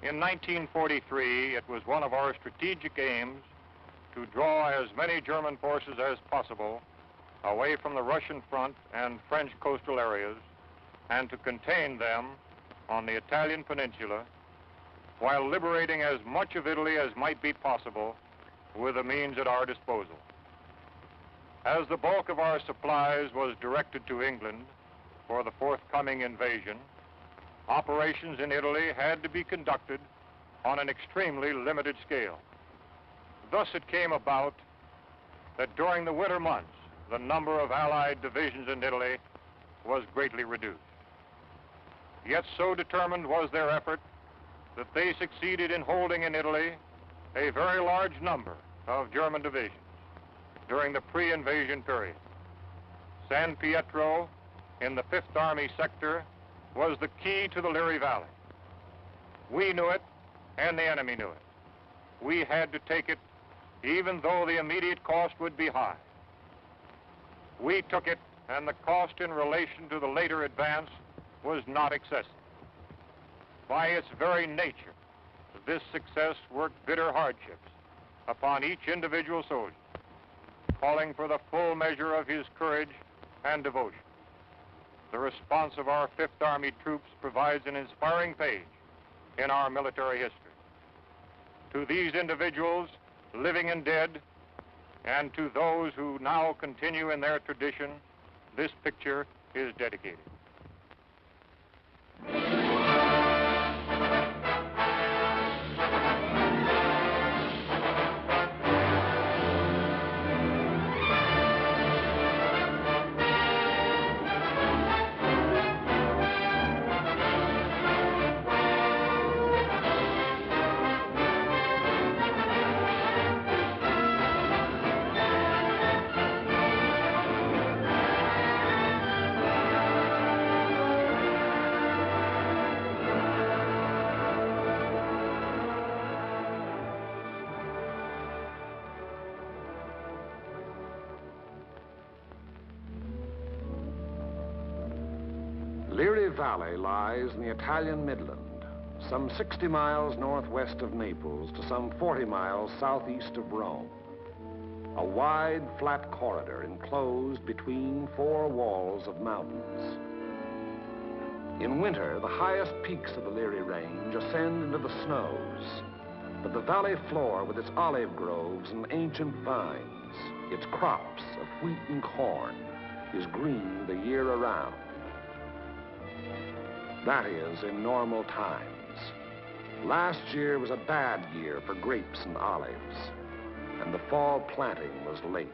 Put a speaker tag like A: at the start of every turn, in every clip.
A: In 1943, it was one of our strategic aims to draw as many German forces as possible away from the Russian front and French coastal areas and to contain them on the Italian peninsula while liberating as much of Italy as might be possible with the means at our disposal. As the bulk of our supplies was directed to England for the forthcoming invasion, operations in Italy had to be conducted on an extremely limited scale. Thus it came about that during the winter months, the number of Allied divisions in Italy was greatly reduced. Yet so determined was their effort that they succeeded in holding in Italy a very large number of German divisions during the pre-invasion period. San Pietro in the 5th Army sector was the key to the Liri Valley. We knew it, and the enemy knew it. We had to take it, even though the immediate cost would be high. We took it, and the cost in relation to the later advance was not excessive. By its very nature, this success worked bitter hardships upon each individual soldier, calling for the full measure of his courage and devotion. The response of our 5th Army troops provides an inspiring page in our military history. To these individuals, living and dead, and to those who now continue in their tradition, this picture is dedicated.
B: Liri Valley lies in the Italian Midland, some 60 miles northwest of Naples to some 40 miles southeast of Rome. A wide, flat corridor enclosed between 4 walls of mountains. In winter, the highest peaks of the Liri Range ascend into the snows, but the valley floor with its olive groves and ancient vines, its crops of wheat and corn, is green the year around. That is, in normal times. Last year was a bad year for grapes and olives, and the fall planting was late.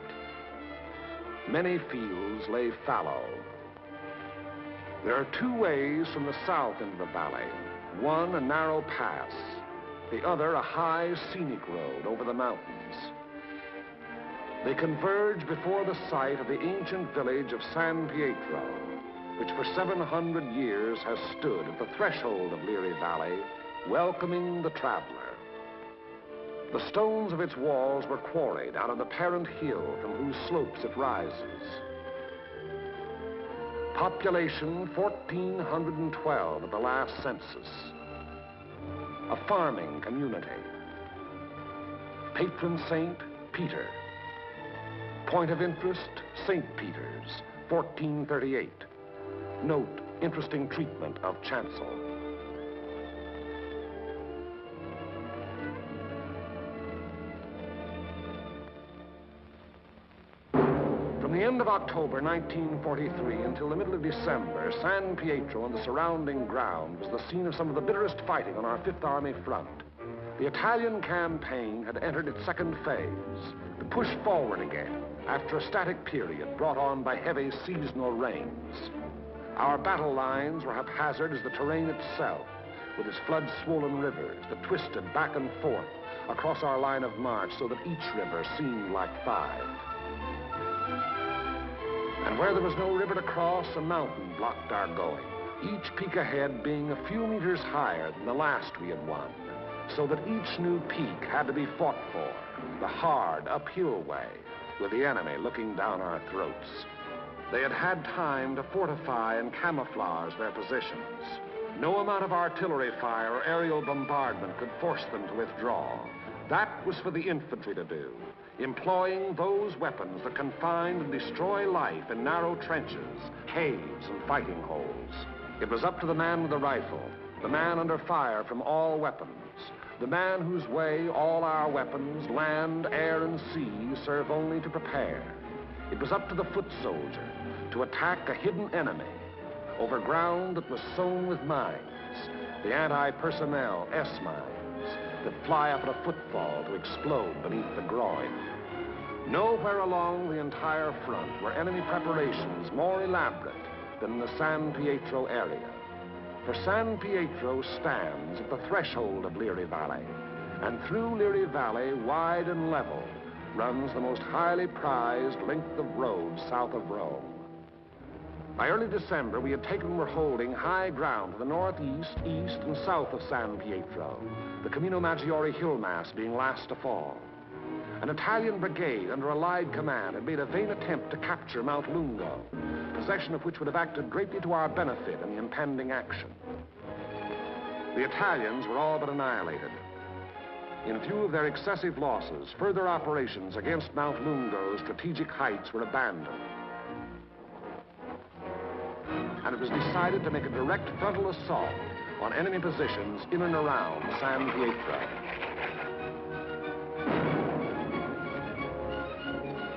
B: Many fields lay fallow. There are 2 ways from the south into the valley. One, a narrow pass. The other, a high, scenic road over the mountains. They converge before the site of the ancient village of San Pietro, which for 700 years has stood at the threshold of Liri Valley, welcoming the traveler. The stones of its walls were quarried out of the parent hill from whose slopes it rises. Population 1,412 at the last census. A farming community. Patron saint, Peter. Point of interest, St. Peter's, 1438. Note, interesting treatment of chancel. From the end of October 1943 until the middle of December, San Pietro and the surrounding ground was the scene of some of the bitterest fighting on our 5th Army front. The Italian campaign had entered its second phase, to push forward again after a static period brought on by heavy seasonal rains. Our battle lines were haphazard as the terrain itself, with its flood-swollen rivers that twisted back and forth across our line of march so that each river seemed like 5. And where there was no river to cross, a mountain blocked our going, each peak ahead being a few meters higher than the last we had won, so that each new peak had to be fought for, the hard, uphill way, with the enemy looking down our throats. They had had time to fortify and camouflage their positions. No amount of artillery fire or aerial bombardment could force them to withdraw. That was for the infantry to do, employing those weapons that can find and destroy life in narrow trenches, caves, and fighting holes. It was up to the man with the rifle, the man under fire from all weapons, the man whose way all our weapons, land, air, and sea, serve only to prepare. It was up to the foot soldier to attack a hidden enemy over ground that was sown with mines, the anti-personnel S-mines that fly up at a footfall to explode beneath the groin. Nowhere along the entire front were enemy preparations more elaborate than in the San Pietro area. For San Pietro stands at the threshold of Liri Valley, and through Liri Valley, wide and level, runs the most highly prized length of road south of Rome. By early December, we had taken and were holding high ground to the northeast, east, and south of San Pietro, the Camino Maggiore hill mass being last to fall. An Italian brigade under Allied command had made a vain attempt to capture Mount Lungo, possession of which would have acted greatly to our benefit in the impending action. The Italians were all but annihilated. In view of their excessive losses, further operations against Mount Lungo's strategic heights were abandoned. And it was decided to make a direct frontal assault on enemy positions in and around San Pietro.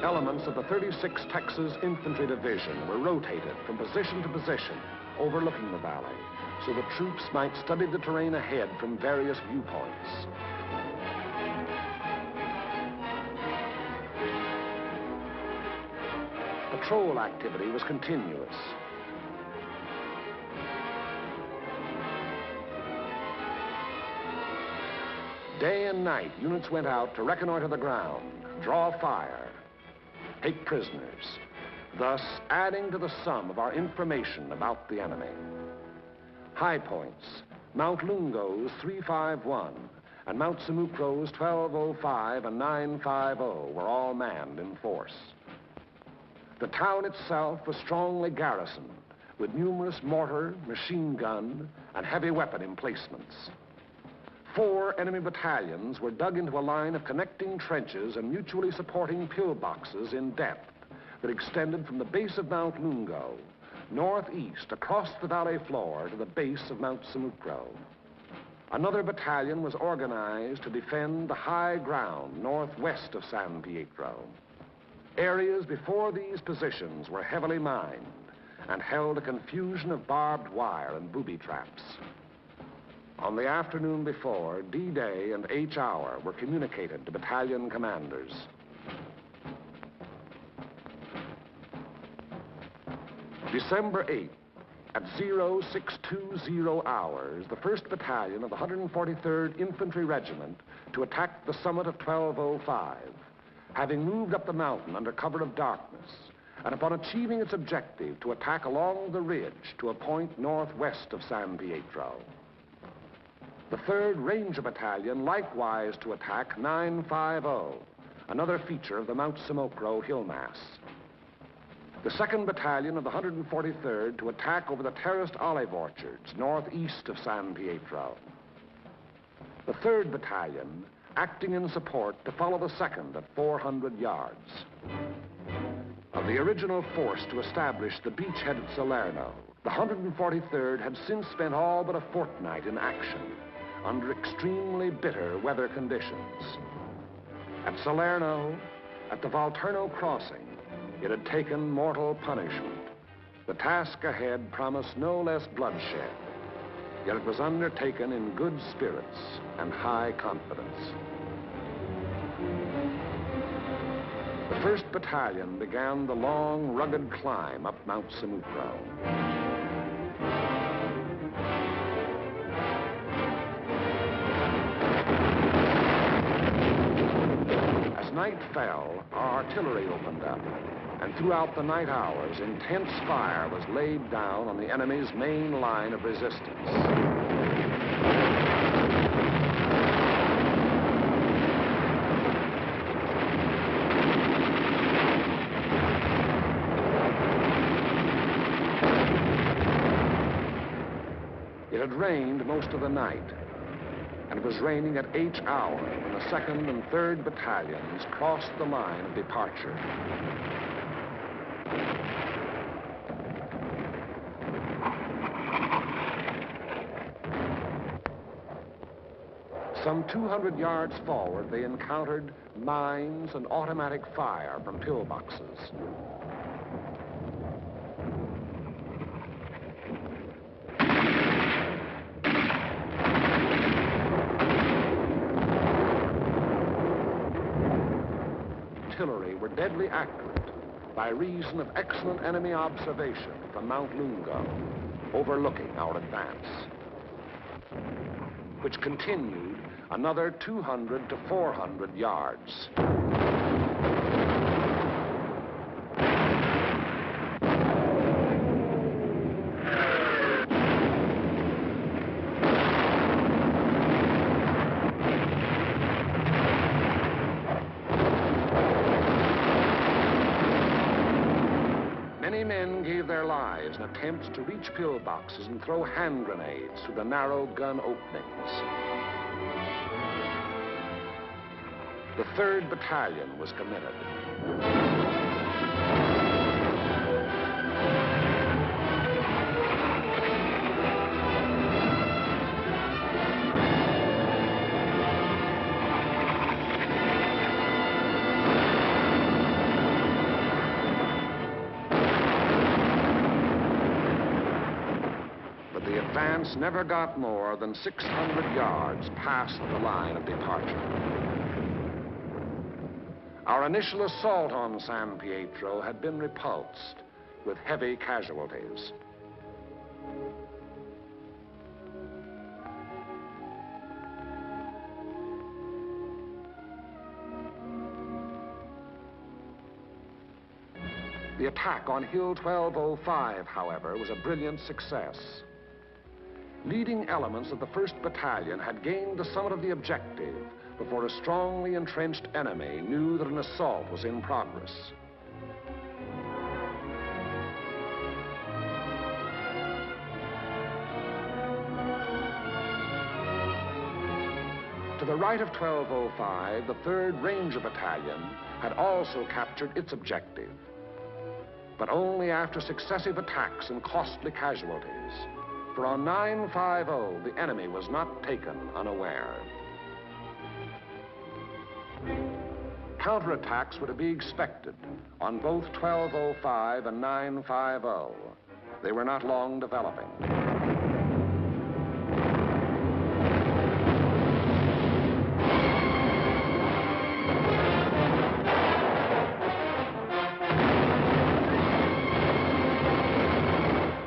B: Elements of the 36th Texas Infantry Division were rotated from position to position, overlooking the valley, so the troops might study the terrain ahead from various viewpoints. Patrol activity was continuous. Day and night, units went out to reconnoiter the ground, draw fire, take prisoners, thus adding to the sum of our information about the enemy. High points, Mount Lungo's 351 and Mount Samucro's 1205 and 950 were all manned in force. The town itself was strongly garrisoned with numerous mortar, machine gun, and heavy weapon emplacements. 4 enemy battalions were dug into a line of connecting trenches and mutually supporting pillboxes in depth that extended from the base of Mount Lungo, northeast across the valley floor to the base of Mount Samucro. Another battalion was organized to defend the high ground northwest of San Pietro. Areas before these positions were heavily mined and held a confusion of barbed wire and booby traps. On the afternoon before, D-Day and H-Hour were communicated to battalion commanders. December 8th, at 0620 hours, the 1st Battalion of the 143rd Infantry Regiment to attack the summit of 1205, having moved up the mountain under cover of darkness, and upon achieving its objective to attack along the ridge to a point northwest of San Pietro. The 3rd Ranger Battalion likewise to attack 950, another feature of the Mount Samucro hill mass. The 2nd Battalion of the 143rd to attack over the terraced olive orchards northeast of San Pietro. The 3rd Battalion acting in support to follow the 2nd at 400 yards. Of the original force to establish the beachhead at Salerno, the 143rd had since spent all but a fortnight in action under extremely bitter weather conditions. At Salerno, at the Volturno crossing, it had taken mortal punishment. The task ahead promised no less bloodshed, yet it was undertaken in good spirits and high confidence. The 1st Battalion began the long, rugged climb up Mount Samucro. As night fell, our artillery opened up, and throughout the night hours, intense fire was laid down on the enemy's main line of resistance. It had rained most of the night, and it was raining at each hour when the 2nd and 3rd Battalions crossed the line of departure. Some 200 yards forward, they encountered mines and automatic fire from pillboxes. Artillery were deadly accurate by reason of excellent enemy observation from Mount Lungo, overlooking our advance, which continued another 200 to 400 yards. Many men gave their lives in attempts to reach pillboxes and throw hand grenades through the narrow gun openings. The 3rd Battalion was committed. But the advance never got more than 600 yards past the line of departure. Our initial assault on San Pietro had been repulsed with heavy casualties. The attack on Hill 1205, however, was a brilliant success. Leading elements of the 1st Battalion had gained the summit of the objective before a strongly entrenched enemy knew that an assault was in progress. To the right of 1205, the 3rd Ranger Battalion had also captured its objective, but only after successive attacks and costly casualties. For on 950, the enemy was not taken unaware. Counterattacks were to be expected on both 1205 and 950. They were not long developing.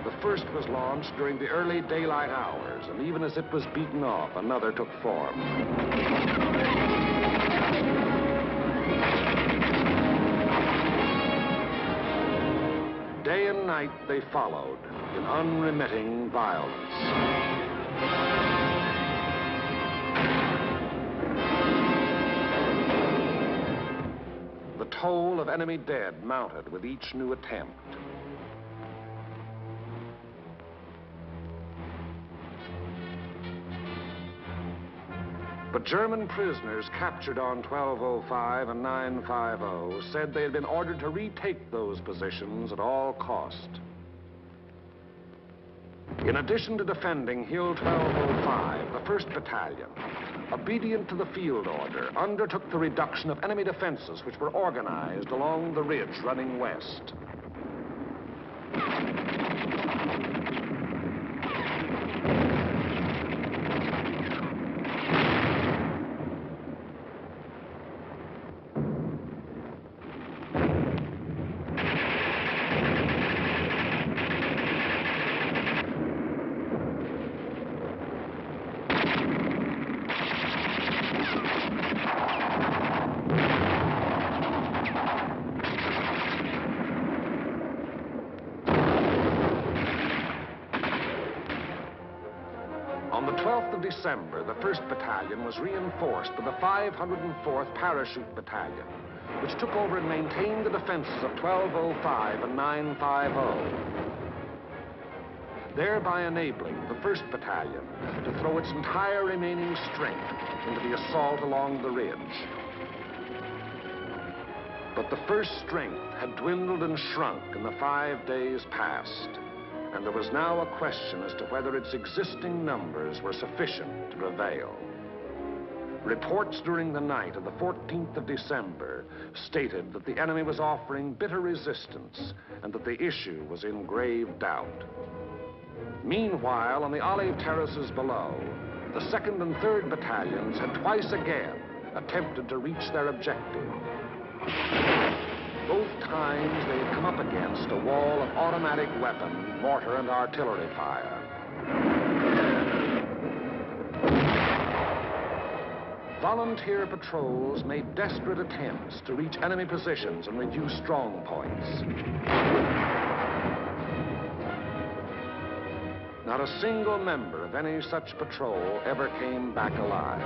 B: The first was launched during the early daylight hours, and even as it was beaten off, another took form. Day and night they followed in unremitting violence. The toll of enemy dead mounted with each new attempt. But German prisoners captured on 1205 and 950 said they had been ordered to retake those positions at all cost. In addition to defending Hill 1205, the 1st Battalion, obedient to the field order, undertook the reduction of enemy defenses which were organized along the ridge running west. On the 12th of December, the 1st Battalion was reinforced by the 504th Parachute Battalion, which took over and maintained the defenses of 1205 and 950. thereby enabling the 1st Battalion to throw its entire remaining strength into the assault along the ridge. But the 1st strength had dwindled and shrunk in the 5 days past, and there was now a question as to whether its existing numbers were sufficient to prevail. Reports during the night of the 14th of December stated that the enemy was offering bitter resistance and that the issue was in grave doubt. Meanwhile, on the olive terraces below, the 2nd and 3rd Battalions had twice again attempted to reach their objective. Both times they had come up against a wall of automatic weapon, mortar, and artillery fire. Volunteer patrols made desperate attempts to reach enemy positions and reduce strong points. Not a single member of any such patrol ever came back alive.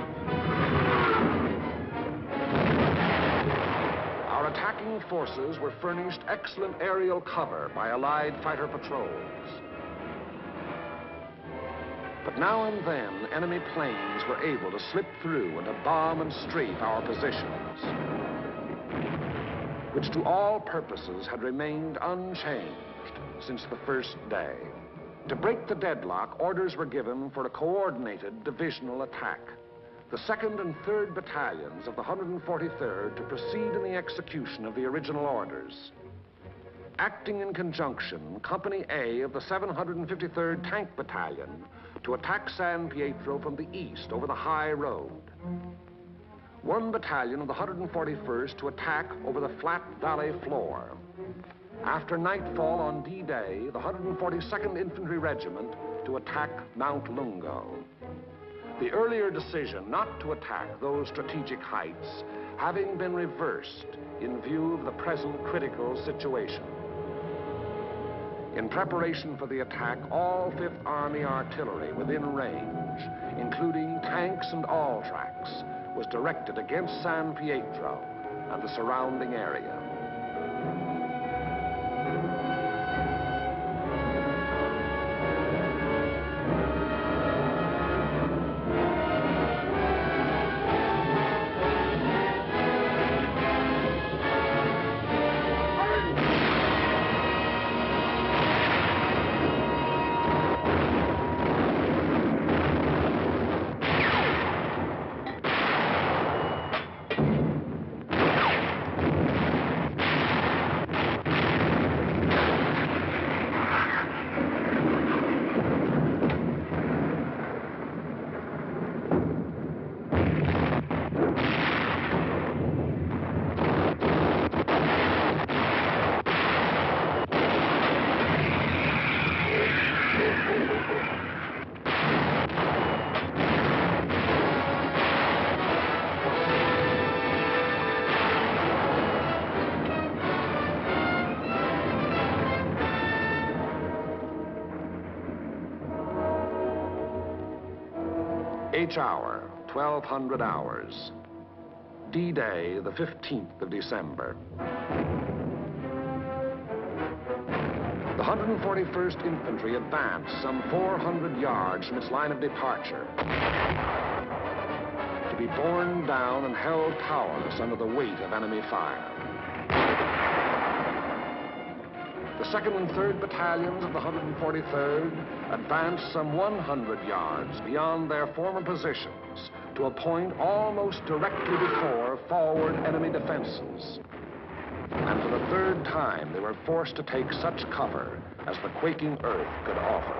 B: Our attacking forces were furnished excellent aerial cover by Allied fighter patrols. But now and then, enemy planes were able to slip through and to bomb and strafe our positions, which to all purposes had remained unchanged since the 1st day. To break the deadlock, orders were given for a coordinated divisional attack. The 2nd and 3rd Battalions of the 143rd to proceed in the execution of the original orders. Acting in conjunction, Company A of the 753rd Tank Battalion to attack San Pietro from the east over the high road. 1 battalion of the 141st to attack over the flat valley floor. After nightfall on D-Day, the 142nd Infantry Regiment to attack Mount Lungo. The earlier decision not to attack those strategic heights having been reversed in view of the present critical situation. In preparation for the attack, all 5th Army artillery within range, including tanks and all tracks, was directed against San Pietro and the surrounding area. H hour, 1200 hours. D-Day, the 15th of December. The 141st Infantry advanced some 400 yards from its line of departure, to be borne down and held powerless under the weight of enemy fire. The 2nd and 3rd Battalions of the 143rd advanced some 100 yards beyond their former positions to a point almost directly before forward enemy defenses. And for the 3rd time, they were forced to take such cover as the quaking earth could offer.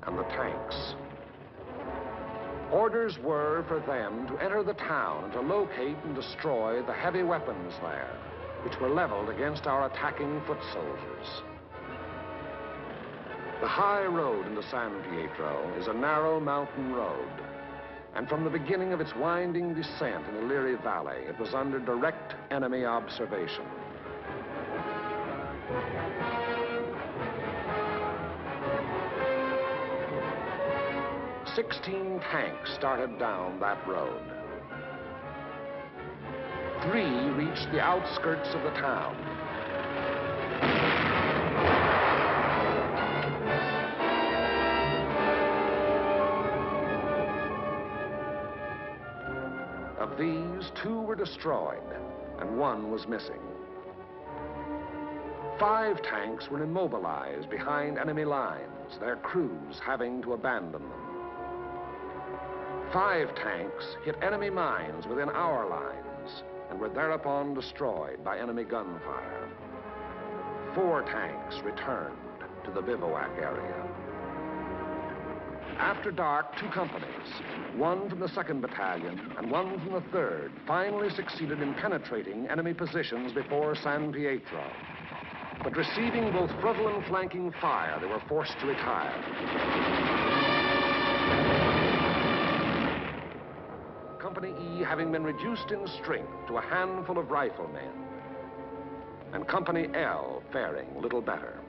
B: And the tanks. Orders were for them to enter the town and to locate and destroy the heavy weapons there, which were leveled against our attacking foot soldiers. The high road into San Pietro is a narrow mountain road, and from the beginning of its winding descent in the Liri Valley, it was under direct enemy observation. "16 tanks started down that road. 3 reached the outskirts of the town. Of these, 2 were destroyed, and 1 was missing. 5 tanks were immobilized behind enemy lines, their crews having to abandon them. 5 tanks hit enemy mines within our lines and were thereupon destroyed by enemy gunfire. 4 tanks returned to the bivouac area. After dark, 2 companies, 1 from the 2nd Battalion and 1 from the 3rd, finally succeeded in penetrating enemy positions before San Pietro. But receiving both frontal and flanking fire, they were forced to retire. Company E having been reduced in strength to a handful of riflemen, and Company L faring little better.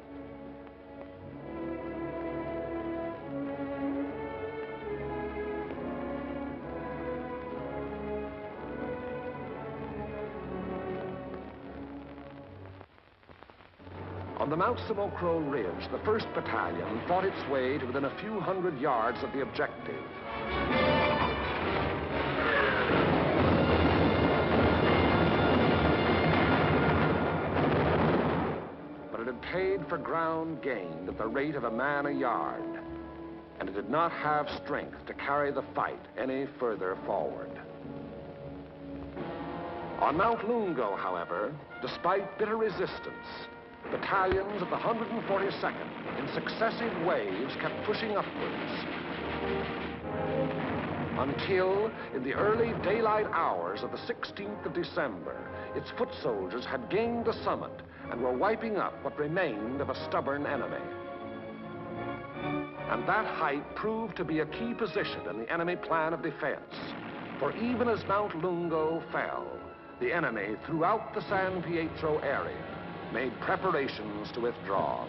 B: On the Mount Samocro Ridge, the 1st Battalion fought its way to within a few hundred yards of the objective. But it had paid for ground gained at the rate of a man a yard, and it did not have strength to carry the fight any further forward. On Mount Lungo, however, despite bitter resistance, battalions of the 142nd, in successive waves, kept pushing upwards. Until, in the early daylight hours of the 16th of December, its foot soldiers had gained the summit and were wiping up what remained of a stubborn enemy. And that height proved to be a key position in the enemy plan of defense. For even as Mount Lungo fell, the enemy throughout the San Pietro area made preparations to withdraw.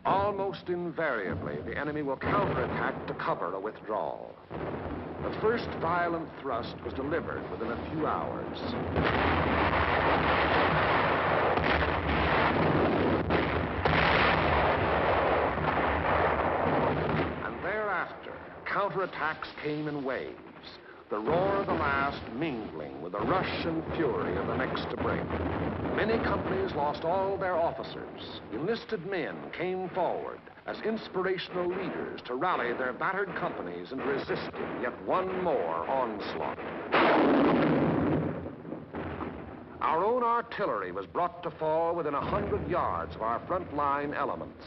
B: Almost invariably, the enemy will counterattack to cover a withdrawal. The first violent thrust was delivered within a few hours. And thereafter, counterattacks came in waves, the roar of the last mingling with the rush and fury of the next to break. Many companies lost all their officers. Enlisted men came forward as inspirational leaders to rally their battered companies into resisting yet one more onslaught. Our own artillery was brought to fall within 100 yards of our front-line elements.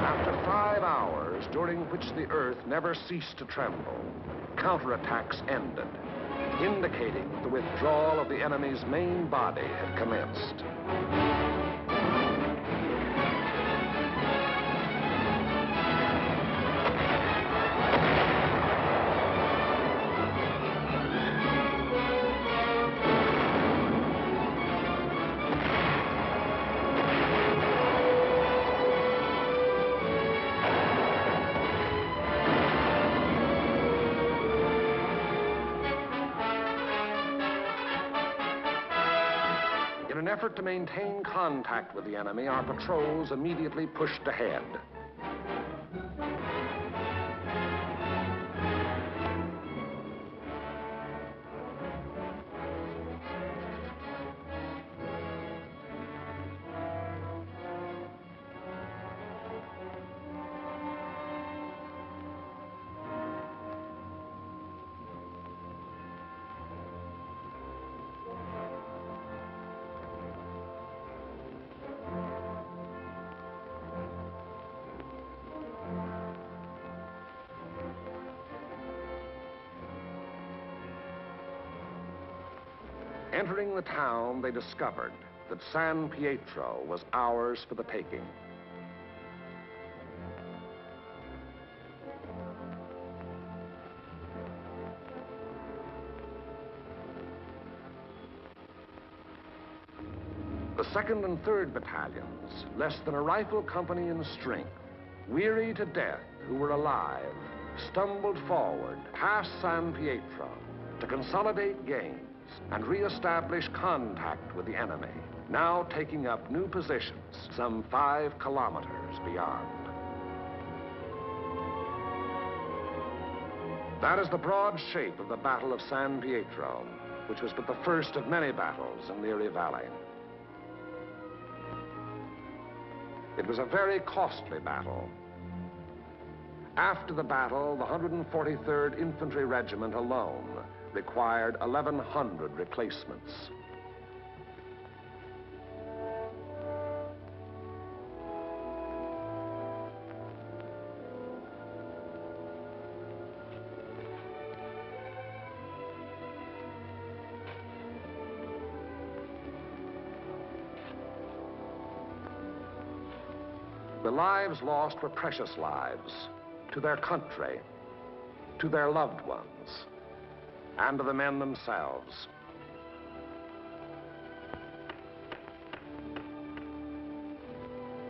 B: After 5 hours, during which the earth never ceased to tremble, counterattacks ended, indicating that the withdrawal of the enemy's main body had commenced. In an effort to maintain contact with the enemy, our patrols immediately pushed ahead. Entering the town, they discovered that San Pietro was ours for the taking. The 2nd and 3rd battalions, less than a rifle company in strength, weary to death who were alive, stumbled forward past San Pietro to consolidate gains and re-establish contact with the enemy, now taking up new positions some 5 kilometers beyond. That is the broad shape of the Battle of San Pietro, which was but the first of many battles in the Erie Valley. It was a very costly battle. After the battle, the 143rd Infantry Regiment alone required 1,100 replacements. The lives lost were precious lives to their country, to their loved ones, and to the men themselves.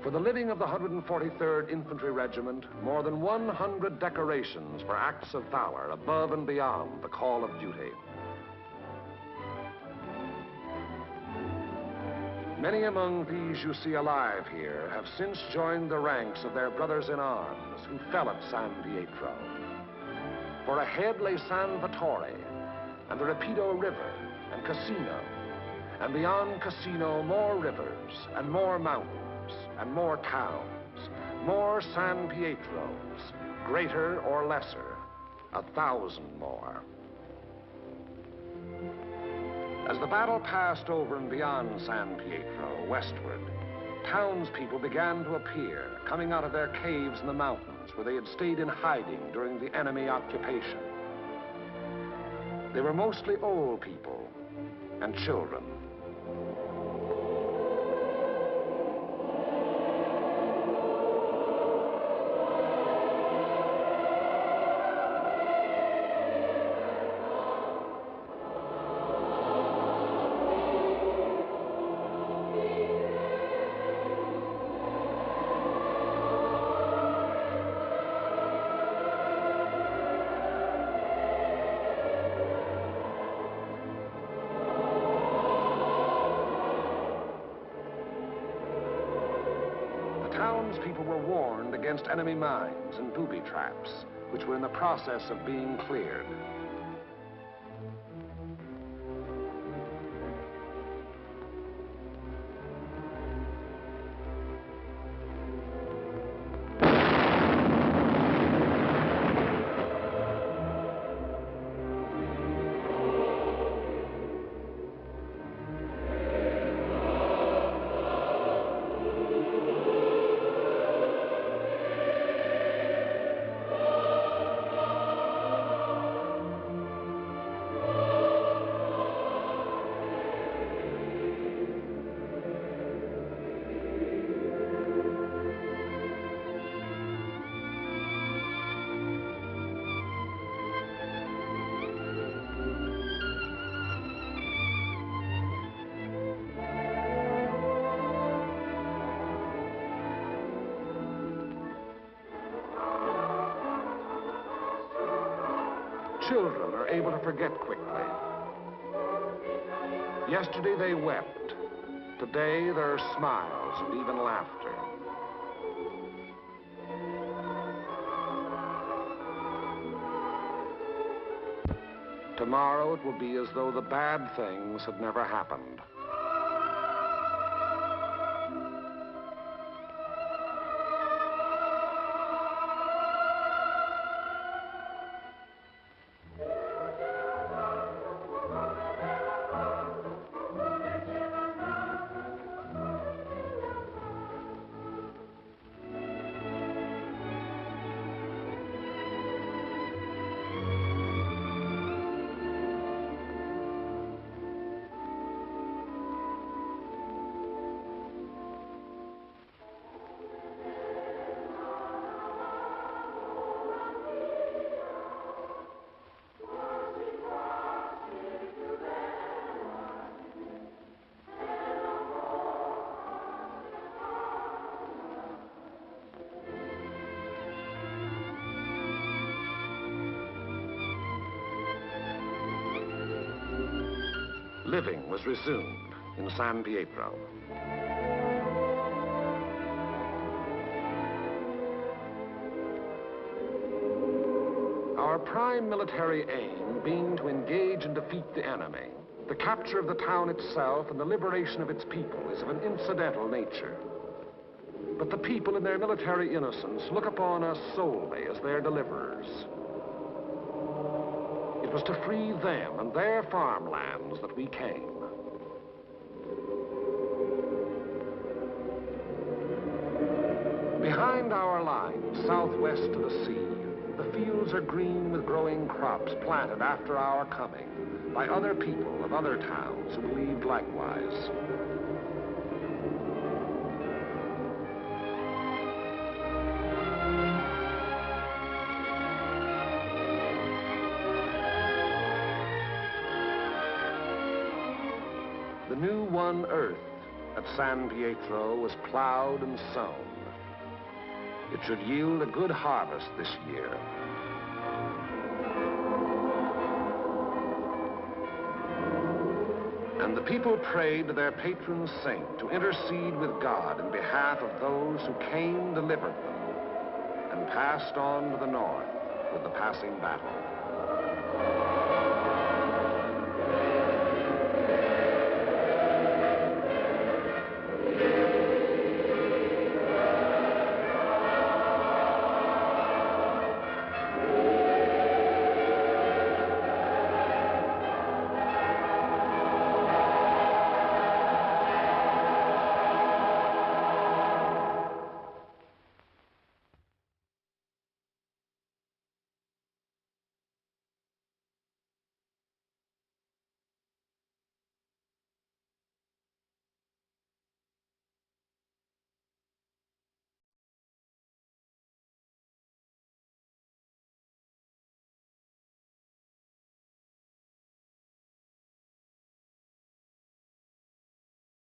B: For the living of the 143rd Infantry Regiment, more than 100 decorations for acts of valor above and beyond the call of duty. Many among these you see alive here have since joined the ranks of their brothers in arms who fell at San Pietro. For ahead lay San Vittore and the Rapido River and Cassino, and beyond Cassino more rivers and more mountains and more towns, more San Pietros, greater or lesser, 1,000 more. As the battle passed over and beyond San Pietro, westward, townspeople began to appear, coming out of their caves in the mountains where they had stayed in hiding during the enemy occupation. They were mostly old people and children. Townspeople were warned against enemy mines and booby traps, which were in the process of being cleared. Children are able to forget quickly. Yesterday they wept. Today there are smiles and even laughter. Tomorrow it will be as though the bad things had never happened. Living was resumed in San Pietro. Our Our prime military aim being to engage and defeat the enemy, the capture of the town itself and the liberation of its people is of an incidental nature. But the people in their military innocence look upon us solely as their deliverers. It was to free them and their farmlands that we came. Behind our lines, southwest to the sea, the fields are green with growing crops planted after our coming by other people of other towns who believed likewise. The new won earth at San Pietro was plowed and sown. It should yield a good harvest this year. And the people prayed to their patron saint to intercede with God in behalf of those who came, delivered them, and passed on to the north with the passing battle.